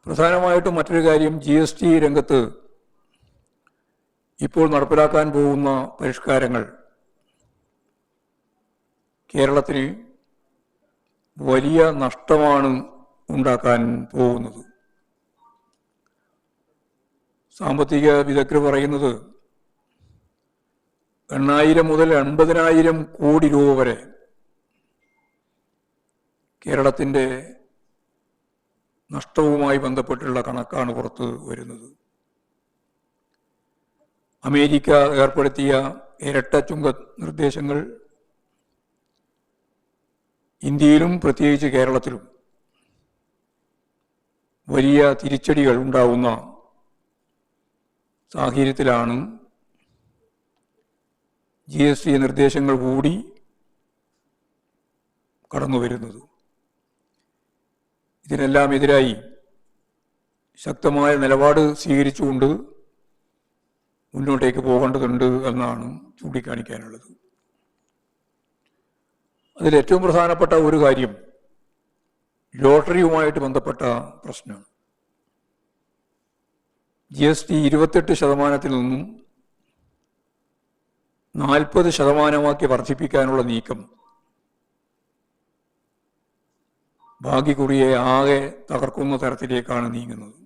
പ്രധാനമായിട്ടും മറ്റൊരു കാര്യം GST രംഗത്ത് ഇപ്പോൾ നടപ്പിലാക്കാൻ പോകുന്ന പരിഷ്കാരങ്ങൾ കേരളത്തിന് വലിയ നഷ്ടമാണ് ഉണ്ടാക്കാൻ പോകുന്നത്. സാമ്പത്തിക വിദഗ്ധർ പറയുന്നത് 8,000 മുതൽ 80,000 കോടി രൂപ വരെ കേരളത്തിൻ്റെ നഷ്ടവുമായി ബന്ധപ്പെട്ടുള്ള കണക്കാണ് പുറത്ത് വരുന്നത്. അമേരിക്ക ഏർപ്പെടുത്തിയ ഇരട്ട ചുങ്ക നിർദ്ദേശങ്ങൾ ഇന്ത്യയിലും പ്രത്യേകിച്ച് കേരളത്തിലും വലിയ തിരിച്ചടികൾ ഉണ്ടാവുന്ന സാഹചര്യത്തിലാണ് GST നിർദ്ദേശങ്ങൾ കൂടി കടന്നു വരുന്നത്. ഇതിനെല്ലാം എതിരായി ശക്തമായ നിലപാട് സ്വീകരിച്ചുകൊണ്ട് മുന്നോട്ടേക്ക് പോകേണ്ടതുണ്ട് എന്നാണ് ചൂണ്ടിക്കാണിക്കാനുള്ളത്. അതിലേറ്റവും പ്രധാനപ്പെട്ട ഒരു കാര്യം ലോട്ടറിയുമായിട്ട് ബന്ധപ്പെട്ട പ്രശ്നമാണ്. GST 28% നിന്നും 40% വർദ്ധിപ്പിക്കാനുള്ള നീക്കം ഭാഗ്യക്കുറിയെ ആകെ തകർക്കുന്ന തരത്തിലേക്കാണ് നീങ്ങുന്നത്.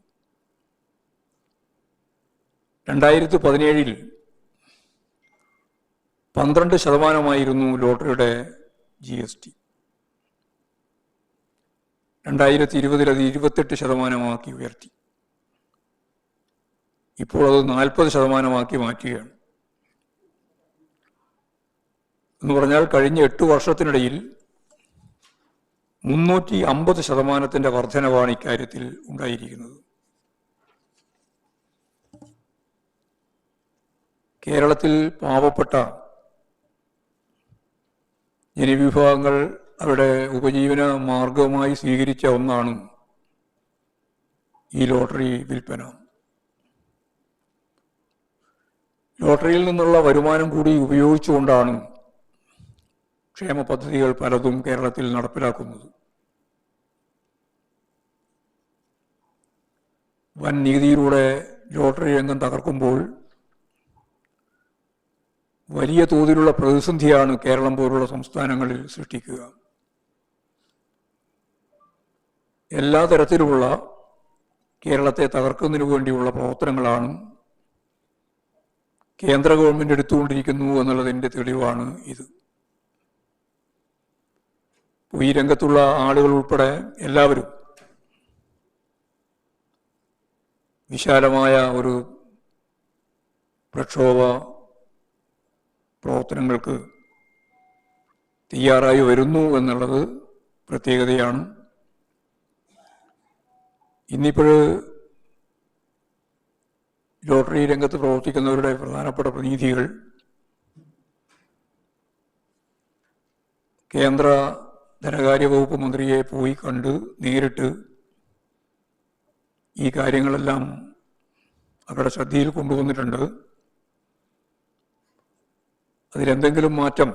2017 12% ലോട്ടറിയുടെ GST. 2020 അത് 28% ഉയർത്തി. ഇപ്പോൾ അത് 40% മാറ്റുകയാണ്. എന്ന് പറഞ്ഞാൽ കഴിഞ്ഞ 8 വർഷത്തിനിടയിൽ 350% വർധനവാണ് ഇക്കാര്യത്തിൽ ഉണ്ടായിരിക്കുന്നത്. കേരളത്തിൽ പാവപ്പെട്ട ജനവിഭാഗങ്ങൾ അവരുടെ ഉപജീവന മാർഗമായി സ്വീകരിച്ച ഒന്നാണ് ഈ ലോട്ടറി വിൽപ്പന. ലോട്ടറിയിൽ നിന്നുള്ള വരുമാനം കൂടി ഉപയോഗിച്ചുകൊണ്ടാണ് ക്ഷേമ പദ്ധതികൾ പലതും കേരളത്തിൽ നടപ്പിലാക്കുന്നത്. വൻ നികുതിയിലൂടെ ലോട്ടറി രംഗം തകർക്കുമ്പോൾ വലിയ തോതിലുള്ള പ്രതിസന്ധിയാണ് കേരളം പോലുള്ള സംസ്ഥാനങ്ങളിൽ സൃഷ്ടിക്കുക. എല്ലാ തരത്തിലുമുള്ള കേരളത്തെ തകർക്കുന്നതിനു വേണ്ടിയുള്ള പ്രവർത്തനങ്ങളാണ് കേന്ദ്ര ഗവൺമെൻറ് എടുത്തുകൊണ്ടിരിക്കുന്നു എന്നുള്ളതിൻ്റെ തെളിവാണ് ഇത്. ഈ രംഗത്തുള്ള ആളുകൾ ഉൾപ്പെടെ എല്ലാവരും വിശാലമായ ഒരു പ്രക്ഷോഭ പ്രവർത്തനങ്ങൾക്ക് തയ്യാറായി വരുന്നു എന്നുള്ളത് പ്രത്യേകതയാണ്. ഇന്നിപ്പോൾ ലോട്ടറി രംഗത്ത് പ്രവർത്തിക്കുന്നവരുടെ പ്രധാനപ്പെട്ട പ്രതിനിധികൾ കേന്ദ്ര ധനകാര്യ വകുപ്പ് മന്ത്രിയെ പോയി കണ്ട് നേരിട്ട് ഈ കാര്യങ്ങളെല്ലാം അവരുടെ ശ്രദ്ധയിൽ കൊണ്ടുവന്നിട്ടുണ്ട്. അതിലെന്തെങ്കിലും മാറ്റം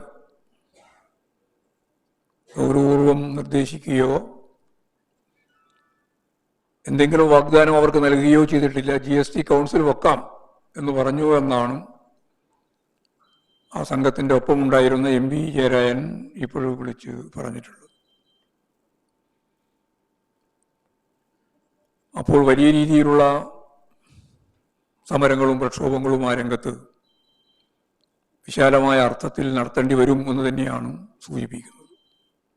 ഗൗരവപൂർവം നിർദ്ദേശിക്കുകയോ എന്തെങ്കിലും വാഗ്ദാനം അവർക്ക് നൽകുകയോ ചെയ്തിട്ടില്ല. GST കൗൺസിൽ വെക്കാം എന്ന് പറഞ്ഞു എന്നാണ് ആ സംഘത്തിൻ്റെ ഒപ്പമുണ്ടായിരുന്ന MP ജയരാജൻ ഇപ്പോഴും വിളിച്ച് പറഞ്ഞിട്ടുള്ളത്. അപ്പോൾ വലിയ രീതിയിലുള്ള സമരങ്ങളും പ്രക്ഷോഭങ്ങളും ആ രംഗത്ത് വിശാലമായ അർത്ഥത്തിൽ നടത്തേണ്ടി വരും എന്ന് തന്നെയാണ് സൂചിപ്പിക്കുന്നത്.